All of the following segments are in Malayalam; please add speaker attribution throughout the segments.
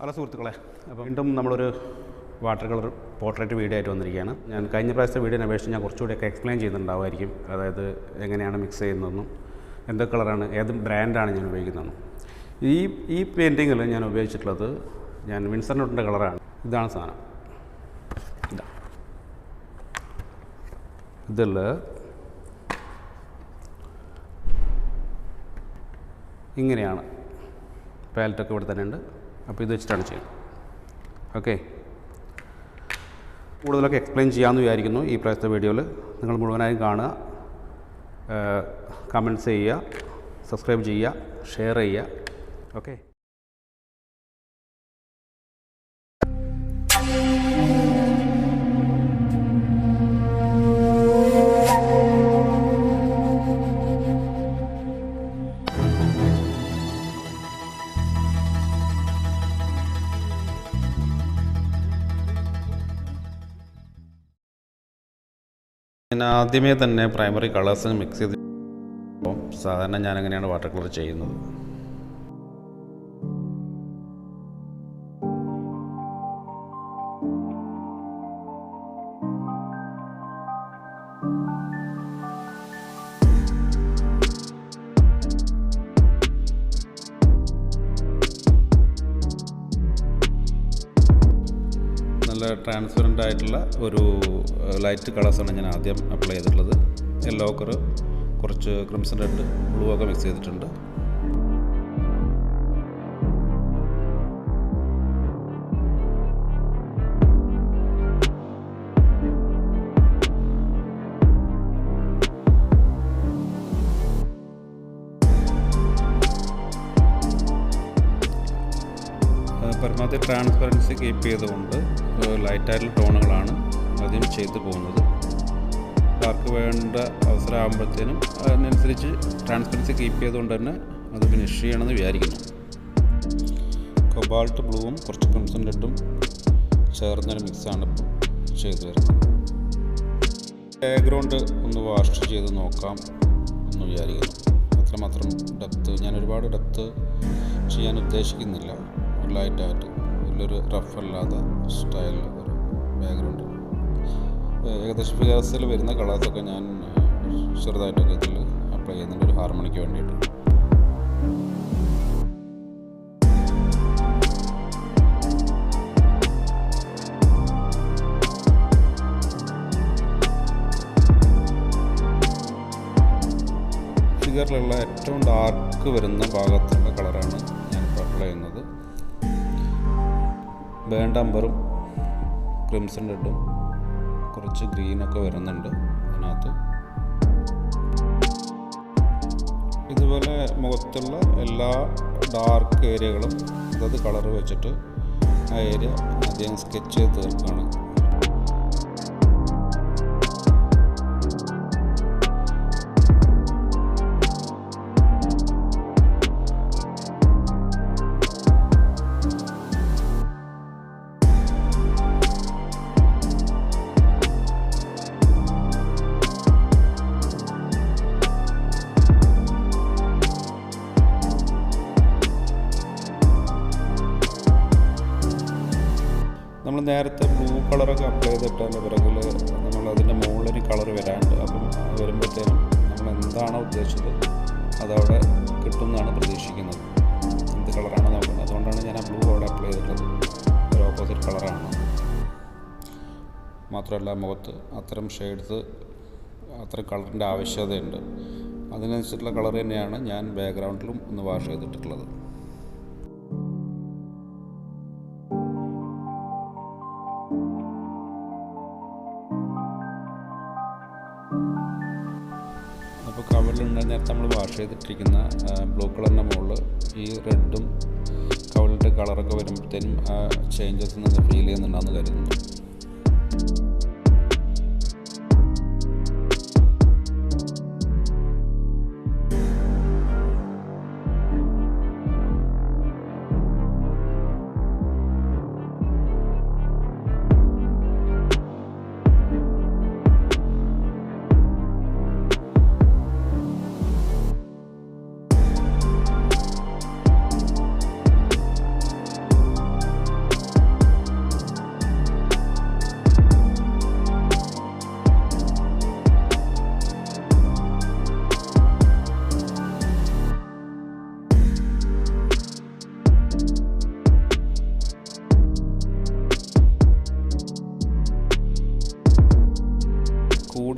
Speaker 1: ഹലോ സുഹൃത്തുക്കളെ, അപ്പോൾ വീണ്ടും നമ്മളൊരു വാട്ടർ കളർ പോർട്രേറ്റ് വീഡിയോ ആയിട്ട് വന്നിരിക്കുകയാണ്. ഞാൻ കഴിഞ്ഞ പ്രാവശ്യത്തെ വീഡിയോനെ അപേക്ഷിച്ച് ഞാൻ കുറച്ചുകൂടിയൊക്കെ എക്സ്പ്ലെയിൻ ചെയ്യുന്നുണ്ടാവുമായിരിക്കും. അതായത് എങ്ങനെയാണ് മിക്സ് ചെയ്യുന്നതെന്നും എന്തൊക്കെ കളറാണ്, ഏത് ബ്രാൻഡാണ് ഞാൻ ഉപയോഗിക്കുന്നതെന്നും. ഈ പെയിൻറ്റിങ്ങിൽ ഞാൻ ഉപയോഗിച്ചിട്ടുള്ളത് വിൻസെൻ്റ് നോട്ടിൻ്റെ കളറാണ്. ഇതാണ് സാധനം. ഇതിൽ ഇങ്ങനെയാണ് പാലറ്റൊക്കെ ഇവിടെ തന്നെ ഉണ്ട്. അപ്പോൾ ഇത് വെച്ചിട്ടാണ് ചെയ്യുന്നത്. ഓക്കെ, കൂടുതലൊക്കെ എക്സ്പ്ലെയിൻ ചെയ്യാമെന്ന് വിചാരിക്കുന്നു ഈ പ്രാവശ്യത്തെ വീഡിയോയിൽ. നിങ്ങൾ മുഴുവനായും കാണുക, കമൻറ്റ്സ് ചെയ്യുക, സബ്സ്ക്രൈബ് ചെയ്യുക, ഷെയർ ചെയ്യുക. ഓക്കെ, ഞാൻ ആദ്യമേ തന്നെ പ്രൈമറി കളേഴ്സ് മിക്സ് ചെയ്ത് സാധാരണ ഞാൻ അങ്ങനെയാണ് വാട്ടർ കളർ ചെയ്യുന്നത്. നല്ല ട്രാൻസ്പെറൻ്റ് ആയിട്ടുള്ള ഒരു ലൈറ്റ് കളേഴ്സാണ് ഞാൻ ആദ്യം അപ്ലൈ ചെയ്തിട്ടുള്ളത്. യെല്ലോ കളർ, കുറച്ച് ക്രിംസൺ റെഡ്, ബ്ലൂ ഒക്കെ മിക്സ് ചെയ്തിട്ടുണ്ട്. പരമാവധി ട്രാൻസ്പെറൻസി കീപ്പ് ചെയ്തുകൊണ്ട് ലൈറ്റായിട്ടുള്ള ടോണുകളാണ് ആദ്യം ചെയ്തു പോകുന്നത്. ഡാർക്ക് വേണ്ട അവസരമാകുമ്പോഴത്തേനും അതിനനുസരിച്ച് ട്രാൻസ്പെറൻസി കീപ്പ് ചെയ്തുകൊണ്ട് തന്നെ അത് ഫിനിഷ് ചെയ്യണമെന്ന് വിചാരിക്കുന്നു. കൊബാൾട്ട് ബ്ലൂവും കുറച്ച് ക്രിംസൺ റെഡും ചേർന്നൊരു മിക്സാണ് ഇപ്പം ചെയ്തു വരുന്നത്. ബാക്ക്ഗ്രൗണ്ട് ഒന്ന് വാഷ് ചെയ്ത് നോക്കാം എന്ന് വിചാരിക്കുന്നു. അത്രമാത്രം ഡെപ്ത്ത്, ഞാൻ ഒരുപാട് ഡെപ്ത്ത് ചെയ്യാൻ ഉദ്ദേശിക്കുന്നില്ല. ലൈറ്റായിട്ട് വലിയൊരു റഫ് അല്ലാത്ത സ്റ്റൈലിൽ ഒരു ബാക്ക്ഗ്രൗണ്ട്, ഏകദേശം ഫിഗേഴ്സിൽ വരുന്ന കളേഴ്സൊക്കെ ഞാൻ ചെറുതായിട്ടൊക്കെ ഇതിൽ അപ്ലൈ ചെയ്യുന്നുണ്ട് ഒരു ഹാർമണിക്ക് വേണ്ടിയിട്ട്. ഫിഗറിലുള്ള ഏറ്റവും ഡാർക്ക് വരുന്ന ഭാഗത്തുള്ള കളറാണ് ഞാനിപ്പോൾ അപ്ലൈ ചെയ്യുന്നത്. ബേൺഡ് അംബറും ക്രിംസൺ റെഡും കുറച്ച് ഗ്രീനൊക്കെ വരുന്നുണ്ട് അതിനകത്ത്. ഇതുപോലെ മുഖത്തുള്ള എല്ലാ ഡാർക്ക് ഏരിയകളും അതത് കളർ വെച്ചിട്ട് ആ ഏരിയ ആദ്യം സ്കെച്ച് ചെയ്ത് തീർക്കുകയാണ്. നമ്മൾ നേരത്തെ ബ്ലൂ കളറൊക്കെ അപ്ലൈ ചെയ്തിട്ടതിൻ്റെ പിറകിൽ നമ്മളതിൻ്റെ മുകളിലൊരു കളർ വരാണ്ട്, അപ്പം വരുമ്പോഴത്തേനും നമ്മൾ എന്താണോ ഉദ്ദേശിച്ചത് അതവിടെ കിട്ടുമെന്നാണ് പ്രതീക്ഷിക്കുന്നത്. എന്ത് കളറാണോ നോക്കുന്നത്, അതുകൊണ്ടാണ് ഞാൻ ആ ബ്ലൂ അവിടെ അപ്ലൈ ചെയ്തിട്ടുള്ളത്. ഒരു ഓപ്പോസിറ്റ് കളറാണ്. മാത്രമല്ല മുഖത്ത് അത്തരം ഷെയ്ഡ്സ്, അത്തരം കളറിൻ്റെ ആവശ്യകതയുണ്ട്. അതിനനുസരിച്ചുള്ള കളർ തന്നെയാണ് ഞാൻ ബാക്ക്ഗ്രൗണ്ടിലും ഒന്ന് വാഷ് ചെയ്തിട്ടുള്ളത്. അപ്പോൾ കവളിലുണ്ട് നേരത്തെ നമ്മൾ വാഷ് ചെയ്തിട്ടിരിക്കുന്ന ബ്ലൂ കളറിൻ്റെ മുകളിൽ ഈ റെഡും കവളിൻ്റെ കളറൊക്കെ വരുമ്പോഴത്തേനും ആ ചേഞ്ചസ് നിന്ന് ഫീൽ ചെയ്യുന്നുണ്ടെന്ന് കരുതുന്നു.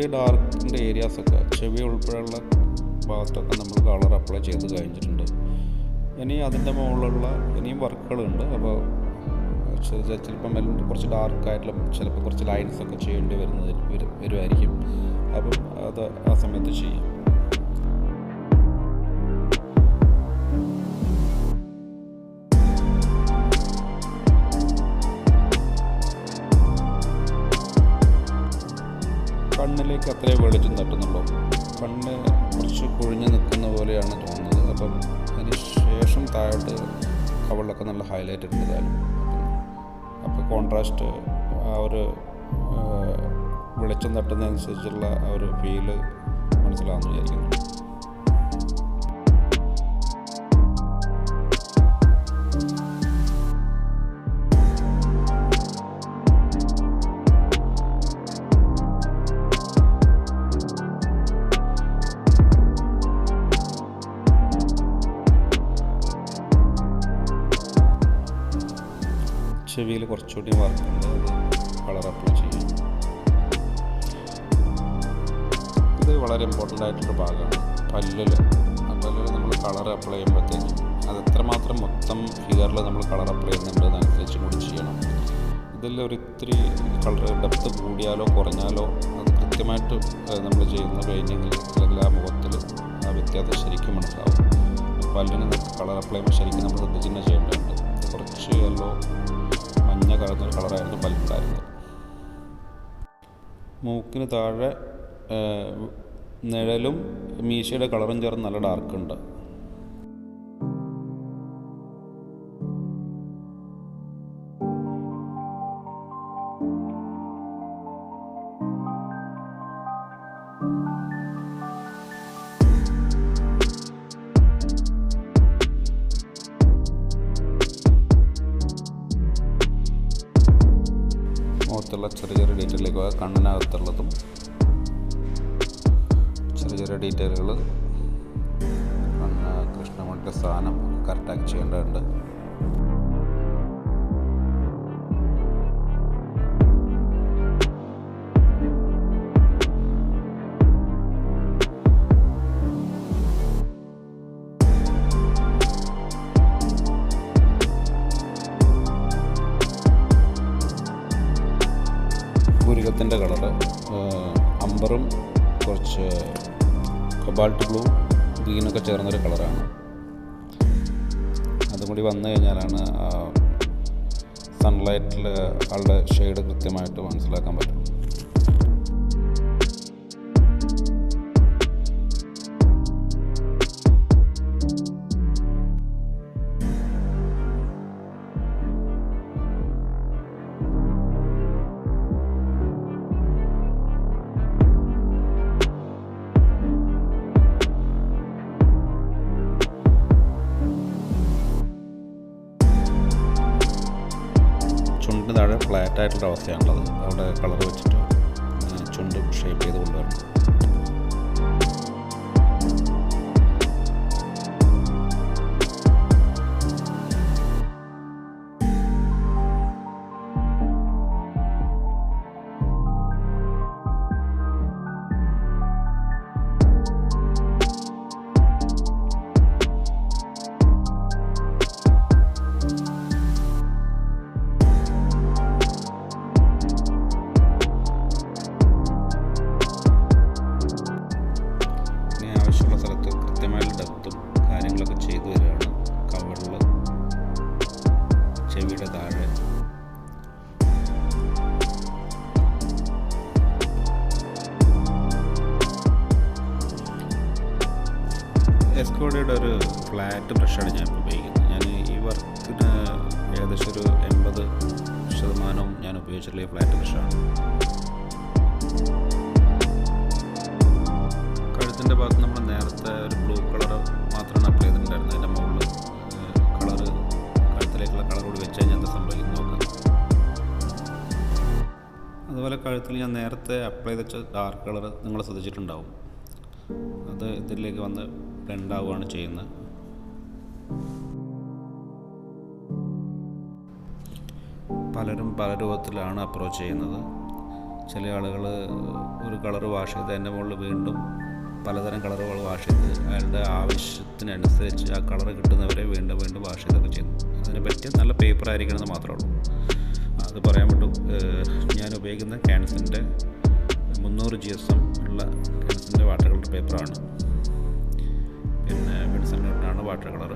Speaker 1: കൂടിയ ഡാർക്കിൻ്റെ ഏരിയാസൊക്കെ ചെവി ഉൾപ്പെടെയുള്ള ഭാഗത്തൊക്കെ നമ്മൾ കളർ അപ്ലൈ ചെയ്ത് കഴിഞ്ഞിട്ടുണ്ട്. ഇനി അതിൻ്റെ മുകളിലുള്ള ഇനിയും വർക്കുകളുണ്ട്. അപ്പോൾ ചിലപ്പം കുറച്ച് ഡാർക്കായിട്ടുള്ള ചിലപ്പോൾ കുറച്ച് ലൈൻസൊക്കെ ചെയ്യേണ്ടി വരുമായിരിക്കും. അപ്പം അത് ആ സമയത്ത് ചെയ്യും. കണ്ണിലേക്ക് അത്രേ വെളിച്ചം തട്ടുന്നുള്ളൂ. കണ്ണ് കുറച്ച് കുഴിഞ്ഞ് നിൽക്കുന്ന പോലെയാണ് തോന്നുന്നത്. അപ്പം അതിന് ശേഷം താഴോട്ട് കവളിലൊക്കെ നല്ല ഹൈലൈറ്റ് ഉണ്ട്. അപ്പോൾ കോൺട്രാസ്റ്റ് ആ ഒരു വെളിച്ചം തട്ടുന്നതനുസരിച്ചുള്ള ആ ഒരു ഫീല് മനസ്സിലാവുമെന്ന് വിചാരിക്കുന്നു. ചെവിയിൽ കുറച്ചുകൂടി വർക്കുണ്ട്. അത് കളർ അപ്ലൈ ചെയ്യും. ഇത് വളരെ ഇമ്പോർട്ടൻ്റ് ആയിട്ടുള്ള ഭാഗമാണ്. പല്ലിൽ നമ്മൾ കളർ അപ്ലൈ ചെയ്യുമ്പോഴത്തേക്കും അത് എത്രമാത്രം മൊത്തം ഫിഗറിൽ നമ്മൾ കളർ അപ്ലൈ ചെയ്യുന്നുണ്ട് അതനുസരിച്ച് കൂടി ചെയ്യണം. ഇതിൽ ഒരിത്തിരി കളർ ഡെപ്ത് കൂടിയാലോ കുറഞ്ഞാലോ അത് കൃത്യമായിട്ട് നമ്മൾ ചെയ്യുന്ന പെയിൻറ്റിങ്ങിൽ അല്ലെങ്കിൽ ആ മുഖത്തിൽ ആ വ്യത്യാസം ശരിക്കും മനസ്സിലാവും. പല്ലിന് കളർ അപ്ലൈ ചെയ്യുമ്പോൾ ശരിക്കും നമ്മൾ ശ്രദ്ധിച്ച് തന്നെ ചെയ്യേണ്ടതുണ്ട്. കുറച്ച് യെല്ലോ മഞ്ഞ കലർന്നൊരു കളറായിരുന്നു പല്ലുണ്ടായിരുന്നത്. മൂക്കിന് താഴെ നിഴലും മീശയുടെ കളറും ചേർന്ന് നല്ല ഡാർക്കുണ്ട്. മുഖത്തുള്ള ചെറിയ ചെറിയ ഡീറ്റെയിലേക്ക് പോയാൽ കണ്ണിനകത്തുള്ളതും ചെറിയ ചെറിയ ഡീറ്റെയിലുകൾ കണ്ണ് കൃഷ്ണമണിയുടെ സ്ഥാനം കറക്റ്റാക്കി ചെയ്യേണ്ടതുണ്ട്. പുരികത്തിൻ്റെ കളറ് അമ്പറും കുറച്ച് കൊബാൾട്ട് ബ്ലൂ ഗ്രീനൊക്കെ ചേർന്നൊരു കളറാണ്. അതും കൂടി വന്നു കഴിഞ്ഞാലാണ് സൺലൈറ്റിൽ ആളുടെ ഷെയ്ഡ് കൃത്യമായിട്ട് മനസ്സിലാക്കാൻ പറ്റും. ചുണ്ടിന് താഴെ ഫ്ലാറ്റായിട്ടുള്ള അവസ്ഥയാണുള്ളത്. അവിടെ കളർ വെച്ചിട്ട് ചുണ്ട് ഷേപ്പ് ചെയ്ത് കൊണ്ടുവരണം. ആവശ്യമുള്ള സ്ഥലത്ത് കൃത്യമായിട്ട് ഡെപ്തും കാര്യങ്ങളൊക്കെ ചെയ്തു തരികയാണ്. കവളിൽ, ചെവിയുടെ താഴെ. എസ്കോഡയുടെ ഒരു ഫ്ലാറ്റ് ബ്രഷാണ് ഞാൻ ഉപയോഗിക്കുന്നത്. ഞാൻ ഈ വർക്കിന് ഏകദേശം ഒരു 80% ഞാൻ ഉപയോഗിച്ചിട്ടുള്ള ഈ ഫ്ലാറ്റ് ബ്രഷാണ്. കഴുത്തിൻ്റെ ഭാഗത്ത് നമ്മൾ നേരത്തെ ഒരു ബ്ലൂ കളർ മാത്രമാണ് അപ്ലൈ ചെയ്തിട്ടുണ്ടായിരുന്നത്. അതിൻ്റെ മുകളിൽ കഴുത്തിലേക്കുള്ള കളർ കൂടി വെച്ച് കഴിഞ്ഞാൽ എന്താ സംഭവിക്കുന്നത് നോക്കാം. അതുപോലെ കഴുത്തിൽ ഞാൻ നേരത്തെ അപ്ലൈ ചെയ്ത ഡാർക്ക് കളർ നിങ്ങൾ ശ്രദ്ധിച്ചിട്ടുണ്ടാവും. അത് ഇതിലേക്ക് വന്ന് ബ്ലെൻഡ് ആവുകയാണ് ചെയ്യുന്നത്. പലരും പല രൂപത്തിലാണ് അപ്രോച്ച് ചെയ്യുന്നത്. ചില ആളുകൾ ഒരു കളർ വാഷ് ചെയ്ത് അതിൻ്റെ മുകളിൽ വീണ്ടും പലതരം കളറുകൾ വാഷ് ചെയ്ത് അയാളുടെ ആവശ്യത്തിനനുസരിച്ച് ആ കളർ കിട്ടുന്നവരെ വീണ്ടും വീണ്ടും വാഷ് ചെയ്തൊക്കെ ചെയ്യുന്നു. അതിന് പറ്റിയ നല്ല പേപ്പർ ആയിരിക്കണമെന്ന് മാത്രമേ ഉള്ളൂ. അത് പറയാൻ പറ്റും. ഞാൻ ഉപയോഗിക്കുന്ന ക്യാൻസറിൻ്റെ 300 GSM ഉള്ള ക്യാൻസറിൻ്റെ വാട്ടർ കളർ പേപ്പറാണ്. പിന്നെ വിൻസെൻ്റ് ന്യൂട്ടനാണ് വാട്ടർ കളർ.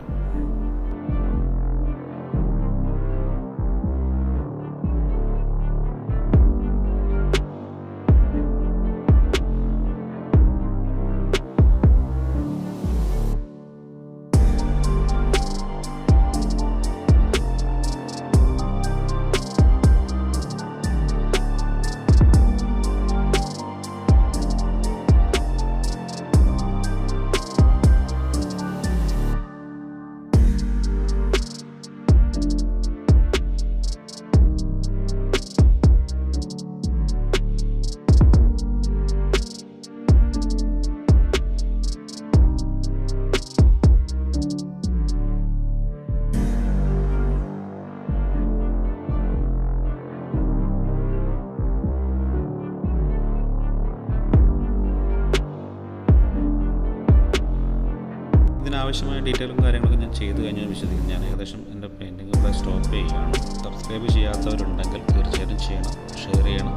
Speaker 1: ഇതിനാവശ്യമായ ഡീറ്റെയിലും കാര്യങ്ങളൊക്കെ ഞാൻ ചെയ്തു കഴിഞ്ഞാൽ വിശദീകരിക്കും. ഞാൻ ഏകദേശം എൻ്റെ പെയിൻറ്റിങ് ഇവിടെ സ്റ്റോപ്പ് ചെയ്യുകയാണ്. സബ്സ്ക്രൈബ് ചെയ്യാത്തവരുണ്ടെങ്കിൽ തീർച്ചയായിട്ടും ചെയ്യണം, ഷെയർ ചെയ്യണം,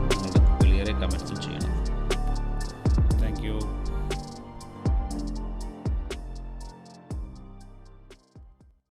Speaker 1: നിങ്ങളുടെ വലിയ കമൻറ്റും ചെയ്യണം.